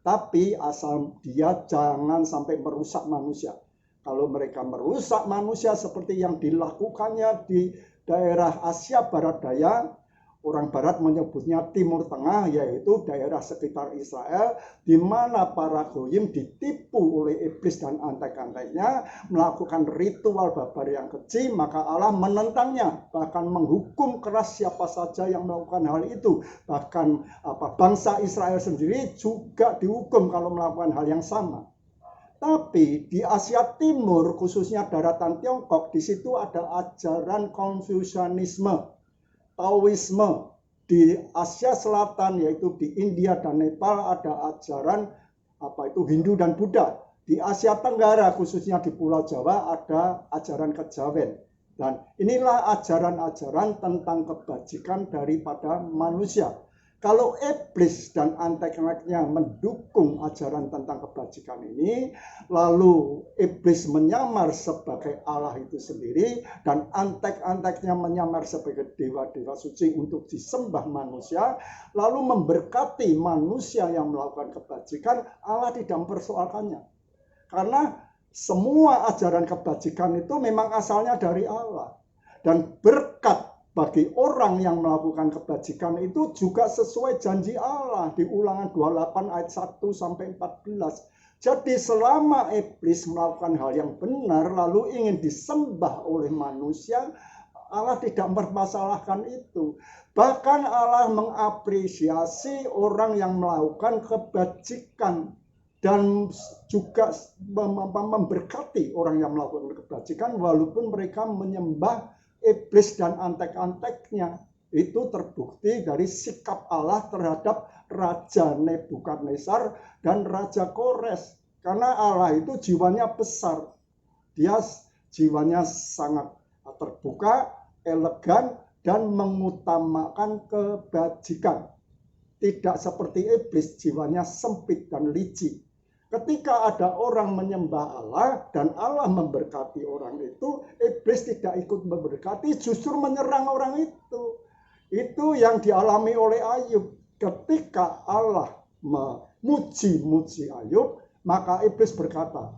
Tapi asal dia jangan sampai merusak manusia. Kalau mereka merusak manusia seperti yang dilakukannya di daerah Asia Barat Daya, orang Barat menyebutnya Timur Tengah, yaitu daerah sekitar Israel, di mana para goyim ditipu oleh iblis dan antek-anteknya, melakukan ritual babar yang keji, maka Allah menentangnya, bahkan menghukum keras siapa saja yang melakukan hal itu. Bahkan bangsa Israel sendiri juga dihukum kalau melakukan hal yang sama. Tapi di Asia Timur, khususnya daratan Tiongkok, di situ ada ajaran Konfusianisme, Taoisme. Di Asia Selatan, yaitu di India dan Nepal, ada ajaran Hindu dan Buddha. Di Asia Tenggara, khususnya di Pulau Jawa, ada ajaran Kejawen. Dan inilah ajaran-ajaran tentang kebajikan daripada manusia. Kalau iblis dan antek-anteknya mendukung ajaran tentang kebajikan ini, lalu iblis menyamar sebagai Allah itu sendiri, dan antek-anteknya menyamar sebagai dewa-dewa suci untuk disembah manusia, lalu memberkati manusia yang melakukan kebajikan, Allah tidak mempersoalkannya. Karena semua ajaran kebajikan itu memang asalnya dari Allah. Dan berkat bagi orang yang melakukan kebajikan itu juga sesuai janji Allah di Ulangan 28 ayat 1 sampai 14. Jadi selama iblis melakukan hal yang benar lalu ingin disembah oleh manusia, Allah tidak mempermasalahkan itu. Bahkan Allah mengapresiasi orang yang melakukan kebajikan dan juga memberkati orang yang melakukan kebajikan walaupun mereka menyembah iblis dan antek-anteknya. Itu terbukti dari sikap Allah terhadap Raja Nebukadnezar dan Raja Kores. Karena Allah itu jiwanya besar. Dia jiwanya sangat terbuka, elegan, dan mengutamakan kebajikan. Tidak seperti iblis, jiwanya sempit dan licik. Ketika ada orang menyembah Allah dan Allah memberkati orang itu, iblis tidak ikut memberkati, justru menyerang orang itu. Itu yang dialami oleh Ayub. Ketika Allah memuji-muji Ayub, maka iblis berkata,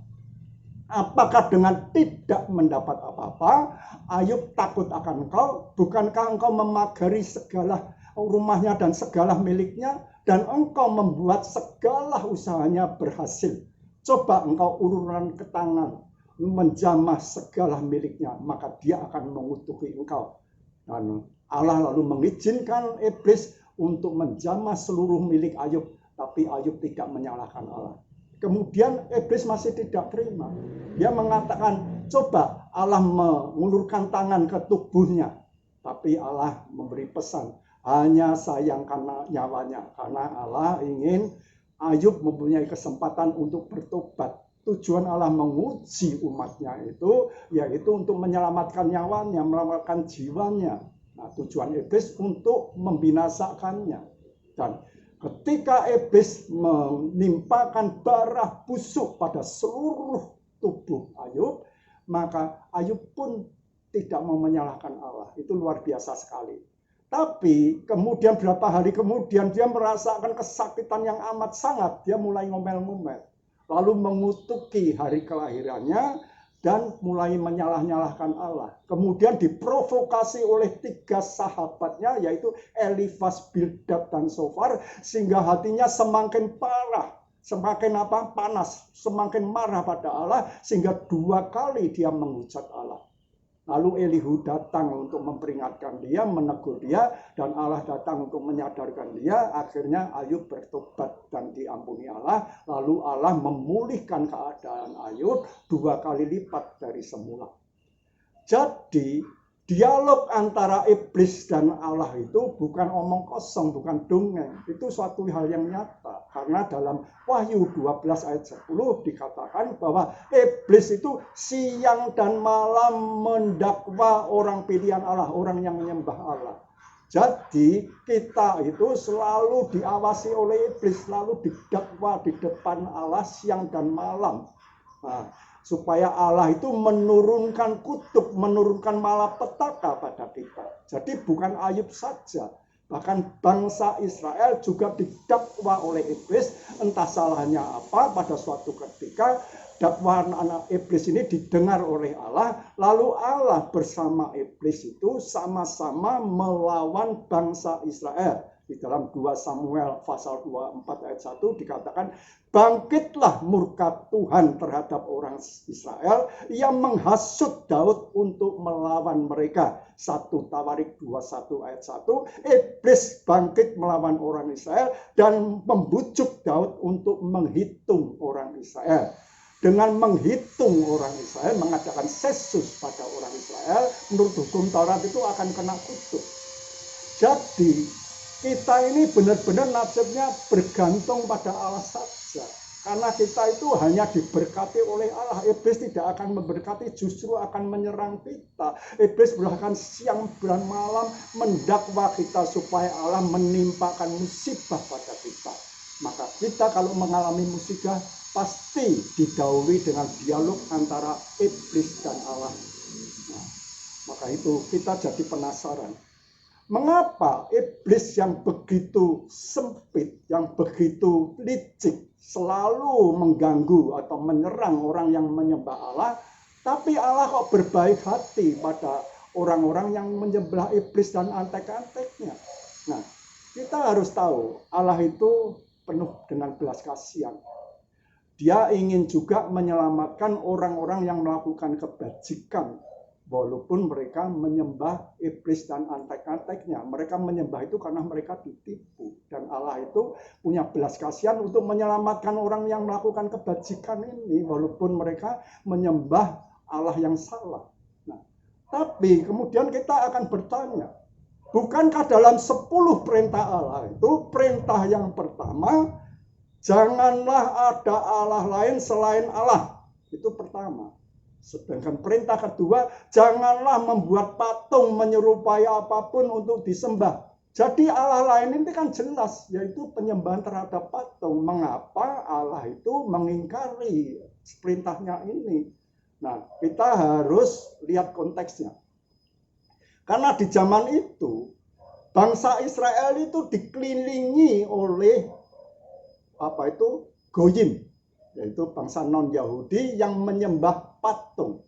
apakah dengan tidak mendapat apa-apa, Ayub takut akan engkau? Bukankah engkau memagari segala rumahnya dan segala miliknya, dan engkau membuat segala usahanya berhasil? Coba engkau uluran ke tangan, menjamah segala miliknya, maka dia akan mengutuki engkau. Dan Allah lalu mengizinkan iblis untuk menjamah seluruh milik Ayub, tapi Ayub tidak menyalahkan Allah. Kemudian iblis masih tidak terima. Dia mengatakan, coba Allah mengulurkan tangan ke tubuhnya. Tapi Allah memberi pesan, hanya sayangkan nyawanya. Karena Allah ingin Ayub mempunyai kesempatan untuk bertobat. Tujuan Allah menguji umatnya itu, yaitu untuk menyelamatkan nyawanya, menyelamatkan jiwanya. Nah, tujuan iblis untuk membinasakannya. Dan ketika iblis menimpakan bara busuk pada seluruh tubuh Ayub, maka Ayub pun tidak mau menyalahkan Allah. Itu luar biasa sekali. Tapi kemudian berapa hari kemudian dia merasakan kesakitan yang amat sangat. Dia mulai ngomel-ngomel. Lalu mengutuki hari kelahirannya dan mulai menyalah-nyalahkan Allah. Kemudian diprovokasi oleh 3 sahabatnya, yaitu Elifas, Bildad, dan Sofar, sehingga hatinya semakin parah, semakin panas, semakin marah pada Allah, sehingga 2 kali dia menghujat Allah. Lalu Elihu datang untuk memperingatkan dia, menegur dia, dan Allah datang untuk menyadarkan dia. Akhirnya Ayub bertobat dan diampuni Allah. Lalu Allah memulihkan keadaan Ayub 2 kali lipat dari semula. Jadi dialog antara iblis dan Allah itu bukan omong kosong, bukan dongeng. Itu suatu hal yang nyata. Karena dalam Wahyu 12 ayat 10 dikatakan bahwa iblis itu siang dan malam mendakwa orang pilihan Allah, orang yang menyembah Allah. Jadi kita itu selalu diawasi oleh iblis, selalu didakwa di depan Allah siang dan malam. Nah, supaya Allah itu menurunkan kutuk, menurunkan malapetaka pada kita. Jadi bukan Ayub saja, bahkan bangsa Israel juga didakwa oleh iblis. Entah salahnya apa, pada suatu ketika dakwaan anak iblis ini didengar oleh Allah, lalu Allah bersama iblis itu sama-sama melawan bangsa Israel. Di dalam 2 Samuel pasal 24 ayat 1 dikatakan, bangkitlah murka Tuhan terhadap orang Israel yang menghasut Daud untuk melawan mereka. 1 Tawarik 21 ayat 1, iblis bangkit melawan orang Israel dan membujuk Daud untuk menghitung orang Israel. Dengan menghitung orang Israel, mengadakan sesus pada orang Israel, menurut hukum Taurat itu akan kena kutuk. Jadi kita ini benar-benar nasibnya bergantung pada Allah saja. Karena kita itu hanya diberkati oleh Allah. Iblis tidak akan memberkati, justru akan menyerang kita. Iblis bahkan siang dan malam mendakwa kita supaya Allah menimpakan musibah pada kita. Maka kita kalau mengalami musibah pasti didahului dengan dialog antara iblis dan Allah. Nah, maka itu kita jadi penasaran. Mengapa iblis yang begitu sempit, yang begitu licik, selalu mengganggu atau menyerang orang yang menyembah Allah, tapi Allah kok berbaik hati pada orang-orang yang menyembah iblis dan antek-anteknya? Nah, kita harus tahu Allah itu penuh dengan belas kasihan. Dia ingin juga menyelamatkan orang-orang yang melakukan kebajikan, walaupun mereka menyembah iblis dan antek-anteknya. Mereka menyembah itu karena mereka ditipu. Dan Allah itu punya belas kasihan untuk menyelamatkan orang yang melakukan kebajikan ini, walaupun mereka menyembah Allah yang salah. Nah, Tapi kemudian kita akan bertanya, bukankah dalam 10 perintah Allah itu perintah yang pertama, janganlah ada Allah lain selain Allah. Itu pertama. Sedangkan perintah kedua, janganlah membuat patung menyerupai apapun untuk disembah. Jadi Allah lain ini kan jelas, yaitu penyembahan terhadap patung. Mengapa Allah itu mengingkari perintahnya ini? Nah, kita harus lihat konteksnya. Karena di zaman itu, bangsa Israel itu dikelilingi oleh goyim, yaitu bangsa non-Yahudi yang menyembah patung.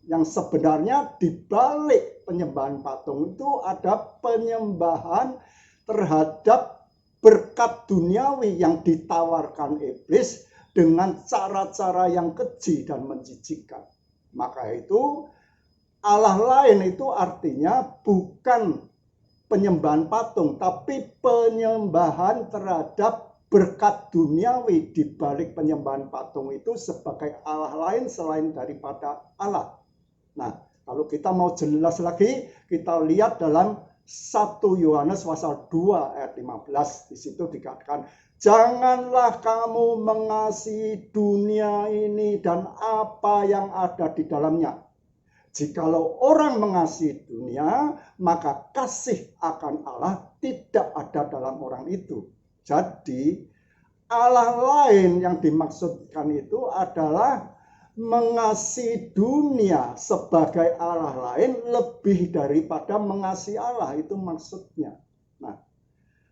Yang sebenarnya di balik penyembahan patung itu ada penyembahan terhadap berkat duniawi yang ditawarkan iblis dengan cara-cara yang keji dan menjijikkan. Maka itu Allah lain itu artinya bukan penyembahan patung, tapi penyembahan terhadap berkat duniawi di balik penyembahan patung itu sebagai Allah lain selain daripada Allah. Nah, kalau kita mau jelas lagi, kita lihat dalam 1 Yohanes pasal 2 ayat 15. Di situ dikatakan, janganlah kamu mengasihi dunia ini dan apa yang ada di dalamnya. Jikalau orang mengasihi dunia, maka kasih akan Allah tidak ada dalam orang itu. Jadi Allah lain yang dimaksudkan itu adalah mengasihi dunia sebagai Allah lain lebih daripada mengasihi Allah, itu maksudnya. Nah,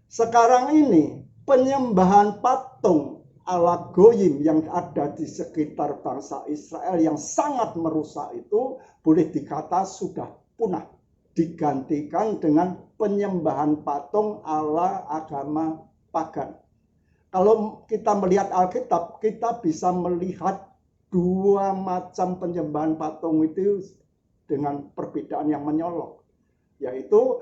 sekarang ini penyembahan patung ala goyim yang ada di sekitar bangsa Israel yang sangat merusak itu boleh dikata sudah punah, digantikan dengan penyembahan patung ala agama pagan. Kalau kita melihat Alkitab, kita bisa melihat dua macam penyembahan patung itu dengan perbedaan yang menyolok. Yaitu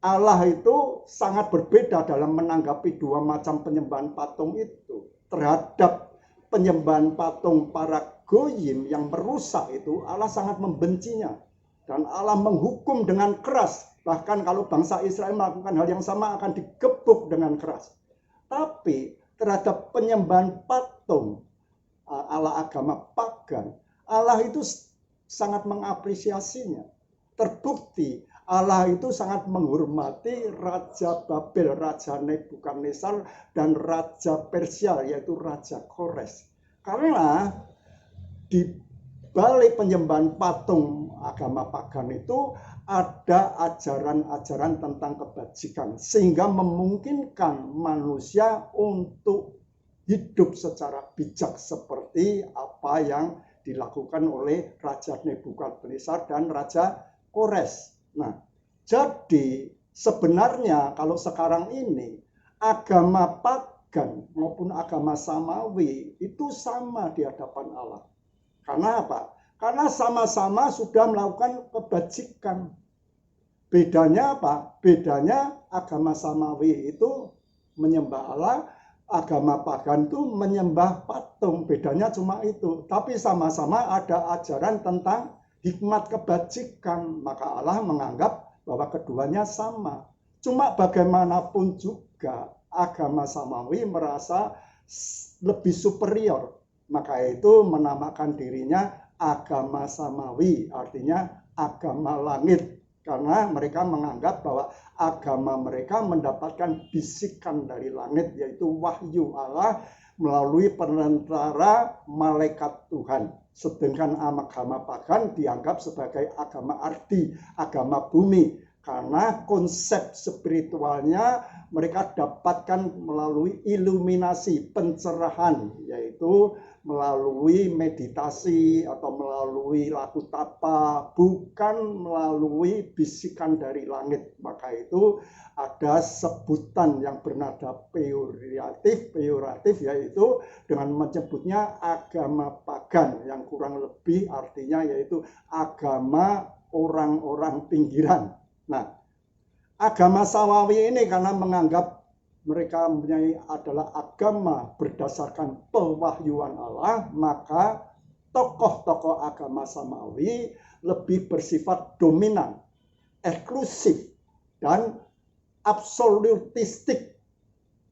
Allah itu sangat berbeda dalam menanggapi dua macam penyembahan patung itu. Terhadap penyembahan patung para goyim yang merusak itu, Allah sangat membencinya. Dan Allah menghukum dengan keras. Bahkan kalau bangsa Israel melakukan hal yang sama akan digebuk dengan keras. Tapi terhadap penyembahan patung ala agama pagan, Allah itu sangat mengapresiasinya. Terbukti Allah itu sangat menghormati Raja Babel, Raja Nebukadnezar, dan Raja Persia, yaitu Raja Kores. Karena di balik penyembahan patung agama pagan itu ada ajaran-ajaran tentang kebajikan, sehingga memungkinkan manusia untuk hidup secara bijak seperti apa yang dilakukan oleh Raja Nebukadnezar dan Raja Kores. Nah, jadi sebenarnya kalau sekarang ini agama pagan maupun agama samawi itu sama di hadapan Allah. Karena apa? Karena sama-sama sudah melakukan kebajikan. Bedanya apa? Bedanya agama samawi itu menyembah Allah, agama pagan itu menyembah patung. Bedanya cuma itu. Tapi sama-sama ada ajaran tentang hikmat kebajikan. Maka Allah menganggap bahwa keduanya sama. Cuma bagaimanapun juga agama samawi merasa lebih superior. Maka itu menamakan dirinya agama samawi, artinya agama langit. Karena mereka menganggap bahwa agama mereka mendapatkan bisikan dari langit, yaitu wahyu Allah melalui perantara malaikat Tuhan. Sedangkan agama pagan dianggap sebagai agama ardi, agama bumi. Karena konsep spiritualnya mereka dapatkan melalui iluminasi, pencerahan, yaitu melalui meditasi atau melalui lagu tapa, bukan melalui bisikan dari langit. Maka itu ada sebutan yang bernada peyoratif, yaitu dengan menyebutnya agama pagan, yang kurang lebih artinya yaitu agama orang-orang pinggiran. Nah, agama samawi ini karena menganggap mereka mempunyai adalah agama berdasarkan pewahyuan Allah, maka tokoh-tokoh agama samawi lebih bersifat dominan, eksklusif, dan absolutistik.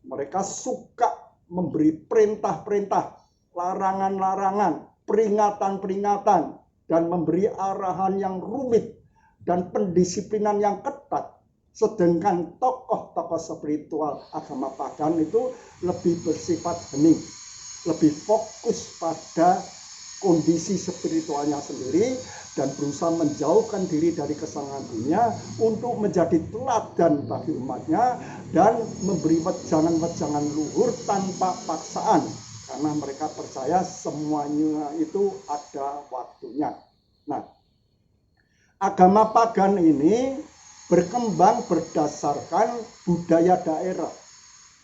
Mereka suka memberi perintah-perintah, larangan-larangan, peringatan-peringatan, dan memberi arahan yang rumit dan pendisiplinan yang ketat. Sedangkan tokoh-tokoh spiritual agama pagan itu lebih bersifat hening, lebih fokus pada kondisi spiritualnya sendiri dan berusaha menjauhkan diri dari kesenangan dunia untuk menjadi teladan bagi umatnya dan memberi wejangan-wejangan luhur tanpa paksaan, karena mereka percaya semuanya itu ada waktunya. Nah, agama pagan ini berkembang berdasarkan budaya daerah.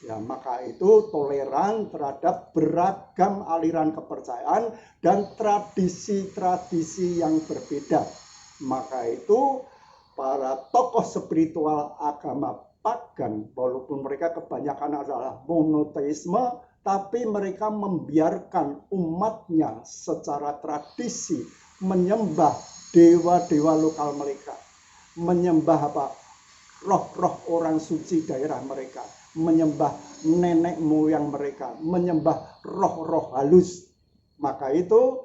Ya, maka itu toleran terhadap beragam aliran kepercayaan dan tradisi-tradisi yang berbeda. Maka itu para tokoh spiritual agama pagan, walaupun mereka kebanyakan adalah monoteisme, tapi mereka membiarkan umatnya secara tradisi menyembah dewa-dewa lokal mereka, menyembah roh-roh orang suci daerah mereka, menyembah nenek moyang mereka, menyembah roh-roh halus. Maka itu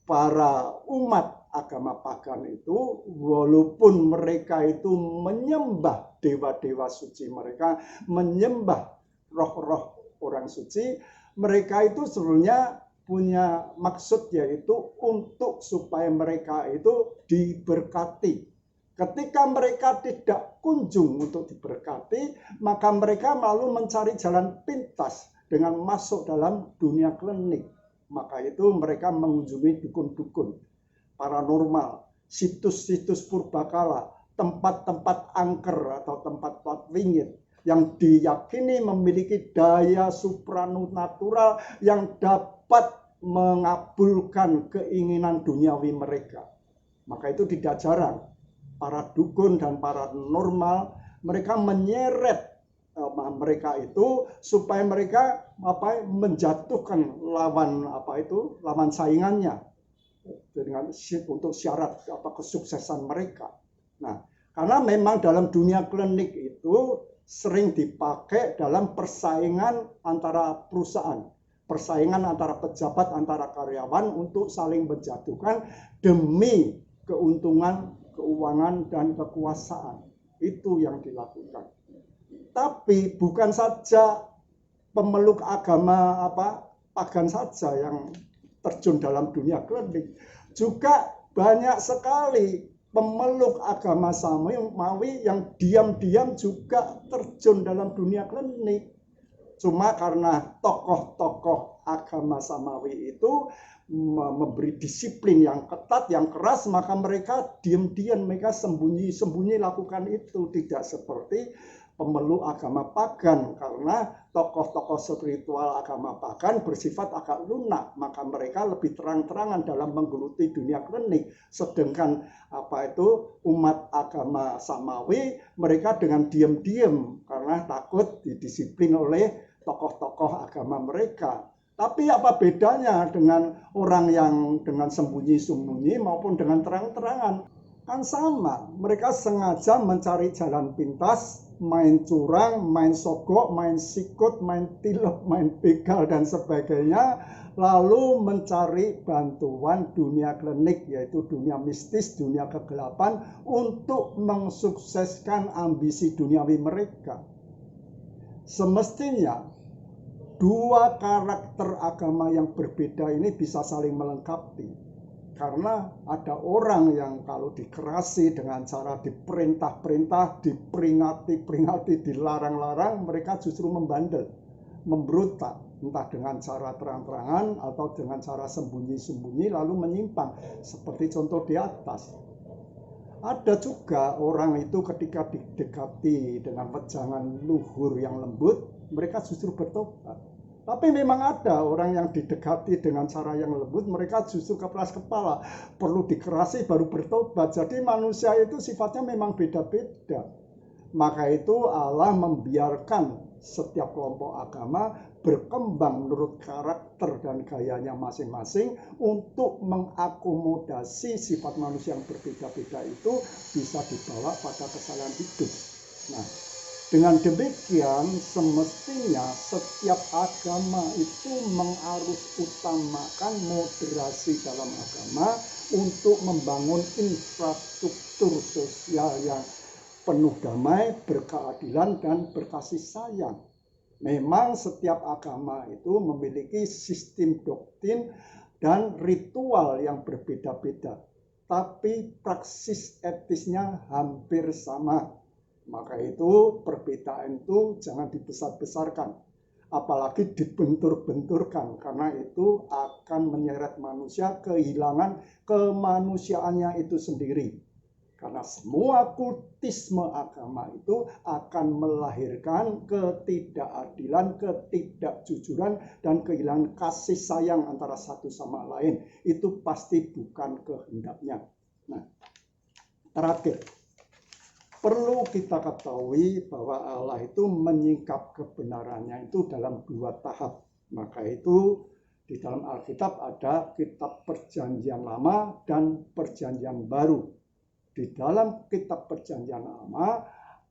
para umat agama pagan itu, walaupun mereka itu menyembah dewa-dewa suci mereka, menyembah roh-roh orang suci, mereka itu sebenarnya punya maksud, yaitu untuk supaya mereka itu diberkati. Ketika mereka tidak kunjung untuk diberkati, maka mereka malu mencari jalan pintas dengan masuk dalam dunia klinik. Maka itu mereka mengunjungi dukun-dukun paranormal, situs-situs purbakala, tempat-tempat angker atau tempat-tempat wingit yang diyakini memiliki daya supranatural yang dapat mengabulkan keinginan duniawi mereka. Maka itu tidak jarang para dukun dan paranormal mereka menyeret mereka itu supaya mereka menjatuhkan lawan saingannya dengan untuk syarat kesuksesan mereka. Nah, karena memang dalam dunia klinik itu sering dipakai dalam persaingan antara perusahaan, persaingan antara pejabat, antara karyawan untuk saling menjatuhkan demi keuntungan keuangan dan kekuasaan. Itu yang dilakukan. Tapi bukan saja pemeluk agama pagan saja yang terjun dalam dunia klinik, juga banyak sekali pemeluk agama samawi yang diam-diam juga terjun dalam dunia klinik. Cuma karena tokoh-tokoh agama samawi itu memberi disiplin yang ketat, yang keras, maka mereka diam-diam, mereka sembunyi-sembunyi lakukan itu. Tidak seperti pemeluk agama pagan, karena tokoh-tokoh spiritual agama pagan bersifat agak lunak, maka mereka lebih terang-terangan dalam menggeluti dunia klinik. Sedangkan umat agama samawi, mereka dengan diam-diam karena takut didisiplin oleh tokoh-tokoh agama mereka. Tapi apa bedanya dengan orang yang dengan sembunyi-sembunyi maupun dengan terang-terangan? Kan sama, mereka sengaja mencari jalan pintas, main curang, main sogok, main sikut, main tilep, main begal, dan sebagainya, lalu mencari bantuan dunia klinik, yaitu dunia mistis, dunia kegelapan, untuk mensukseskan ambisi duniawi mereka. Semestinya dua karakter agama yang berbeda ini bisa saling melengkapi, karena ada orang yang kalau dikerasi dengan cara diperintah-perintah, diperingati-peringati, dilarang-larang, mereka justru membandel, memberontak, entah dengan cara terang-terangan atau dengan cara sembunyi-sembunyi lalu menyimpang, seperti contoh di atas. Ada juga orang itu ketika didekati dengan wejangan luhur yang lembut, mereka justru bertobat. Tapi memang ada orang yang didekati dengan cara yang lembut, mereka justru keras kepala, perlu dikerasi baru bertobat. Jadi manusia itu sifatnya memang beda-beda. Maka itu Allah membiarkan setiap kelompok agama berkembang menurut karakter dan gayanya masing-masing untuk mengakomodasi sifat manusia yang berbeda-beda itu bisa dibawa pada kesalahan hidup. Nah, dengan demikian semestinya setiap agama itu mengarus utamakan moderasi dalam agama untuk membangun infrastruktur sosial yang penuh damai, berkeadilan, dan berkasih sayang. Memang setiap agama itu memiliki sistem doktrin dan ritual yang berbeda-beda, tapi praksis etisnya hampir sama. Maka itu perbedaan itu jangan dibesar-besarkan, apalagi dibentur-benturkan, karena itu akan menyeret manusia kehilangan kemanusiaannya itu sendiri. Karena semua kultisme agama itu akan melahirkan ketidakadilan, ketidakjujuran, dan kehilangan kasih sayang antara satu sama lain. Itu pasti bukan kehendaknya. Nah, terakhir, perlu kita ketahui bahwa Allah itu menyingkap kebenarannya itu dalam 2 tahap. Maka itu di dalam Alkitab ada kitab Perjanjian Lama dan Perjanjian Baru. Di dalam kitab Perjanjian Lama,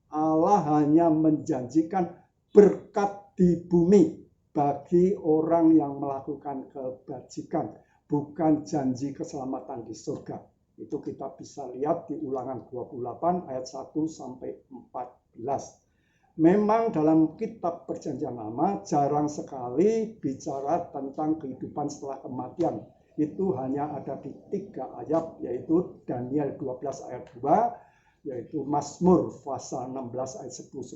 Allah hanya menjanjikan berkat di bumi bagi orang yang melakukan kebajikan, bukan janji keselamatan di surga. Itu kita bisa lihat di Ulangan 28 ayat 1 sampai 14. Memang dalam kitab Perjanjian Lama jarang sekali bicara tentang kehidupan setelah kematian. Itu hanya ada di 3 ayat, yaitu Daniel 12 ayat 2, yaitu Mazmur pasal 16 ayat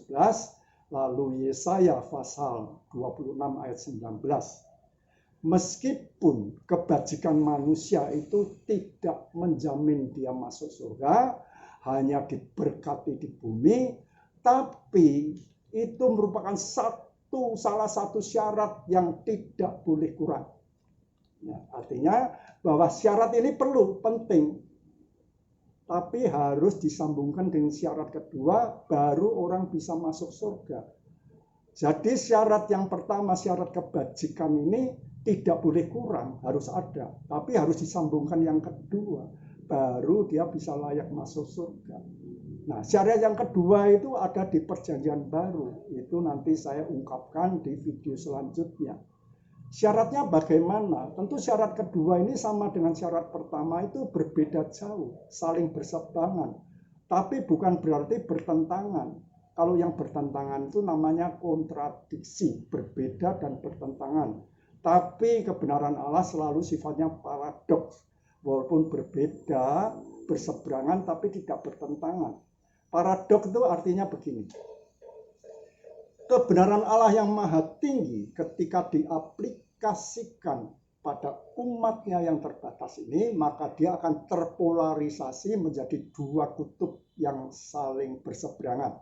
10-11, lalu Yesaya pasal 26 ayat 19. Meskipun kebajikan manusia itu tidak menjamin dia masuk surga, hanya diberkati di bumi, tapi itu merupakan salah satu syarat yang tidak boleh kurang. Ya, artinya bahwa syarat ini penting, tapi harus disambungkan dengan syarat kedua, baru orang bisa masuk surga. Jadi syarat yang pertama, syarat kebajikan ini tidak boleh kurang, harus ada. Tapi harus disambungkan yang kedua, baru dia bisa layak masuk surga. Nah, syarat yang kedua itu ada di Perjanjian Baru. Itu nanti saya ungkapkan di video selanjutnya. Syaratnya bagaimana? Tentu syarat kedua ini sama dengan syarat pertama itu berbeda jauh, saling berseberangan. Tapi bukan berarti bertentangan. Kalau yang bertentangan itu namanya kontradiksi, berbeda dan bertentangan. Tapi kebenaran Allah selalu sifatnya paradoks. Walaupun berbeda, berseberangan, tapi tidak bertentangan. Paradoks itu artinya begini. Kebenaran Allah yang maha tinggi ketika diaplikasikan pada umatnya yang terbatas ini, maka dia akan terpolarisasi menjadi 2 kutub yang saling berseberangan.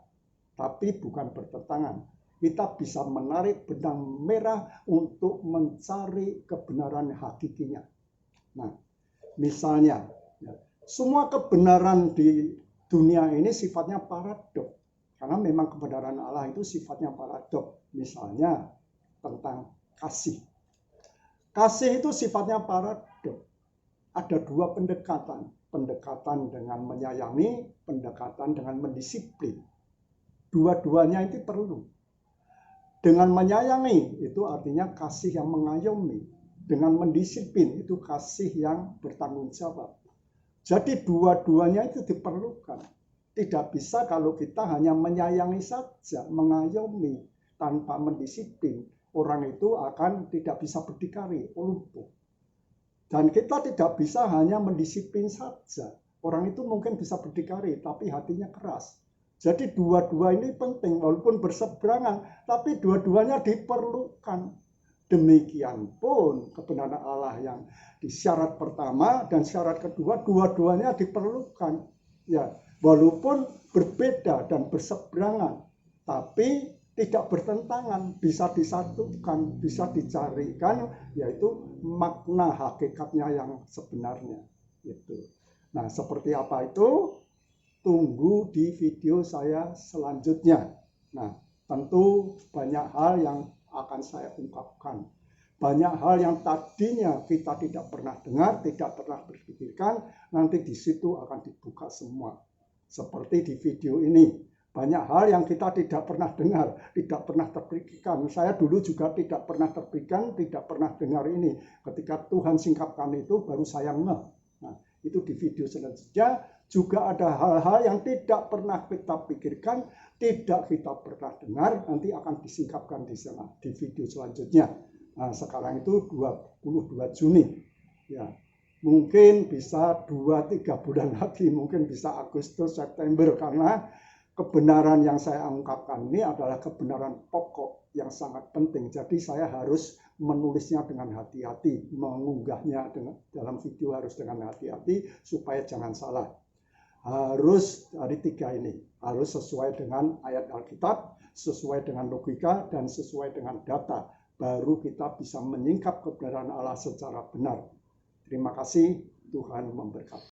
Tapi bukan bertentangan. Kita bisa menarik benang merah untuk mencari kebenaran hakikinya. Nah, misalnya, semua kebenaran di dunia ini sifatnya paradok. Karena memang kebenaran Allah itu sifatnya paradok. Misalnya tentang kasih. Kasih itu sifatnya paradok. Ada 2 pendekatan. Pendekatan dengan menyayangi, pendekatan dengan mendisiplin. Dua-duanya itu perlu. Dengan menyayangi itu artinya kasih yang mengayomi. Dengan mendisiplin itu kasih yang bertanggung jawab. Jadi dua-duanya itu diperlukan. Tidak bisa kalau kita hanya menyayangi saja, mengayomi tanpa mendisiplin. Orang itu akan tidak bisa berdikari, lumpuh. Dan kita tidak bisa hanya mendisiplin saja. Orang itu mungkin bisa berdikari, tapi hatinya keras. Jadi dua-dua ini penting, walaupun berseberangan, tapi dua-duanya diperlukan. Demikian pun kebenaran Allah yang di syarat pertama dan syarat kedua, dua-duanya diperlukan. Ya, walaupun berbeda dan berseberangan, tapi tidak bertentangan, bisa disatukan, bisa dicarikan, yaitu makna hakikatnya yang sebenarnya. Gitu. Nah, seperti apa itu? tunggu di video saya selanjutnya. Nah, tentu banyak hal yang akan saya ungkapkan. Banyak hal yang tadinya kita tidak pernah dengar, tidak pernah berpikirkan, nanti di situ akan dibuka semua. Seperti di video ini. Banyak hal yang kita tidak pernah dengar, tidak pernah terpikirkan. Saya dulu juga tidak pernah terpikirkan, tidak pernah dengar ini. Ketika Tuhan singkapkan itu, baru saya ngeh. Nah, itu di video selanjutnya juga ada hal-hal yang tidak pernah kita pikirkan, tidak kita pernah dengar, nanti akan disingkapkan di sana di video selanjutnya. Nah, sekarang itu 22 Juni. Ya, mungkin bisa 2-3 bulan lagi, mungkin bisa Agustus, September, karena kebenaran yang saya ungkapkan ini adalah kebenaran pokok yang sangat penting. Jadi saya harus menulisnya dengan hati-hati, mengunggahnya dalam video harus dengan hati-hati supaya jangan salah. Harus dari 3 ini, harus sesuai dengan ayat Alkitab, sesuai dengan logika, dan sesuai dengan data. Baru kita bisa menyingkap kebenaran Allah secara benar. Terima kasih, Tuhan memberkati.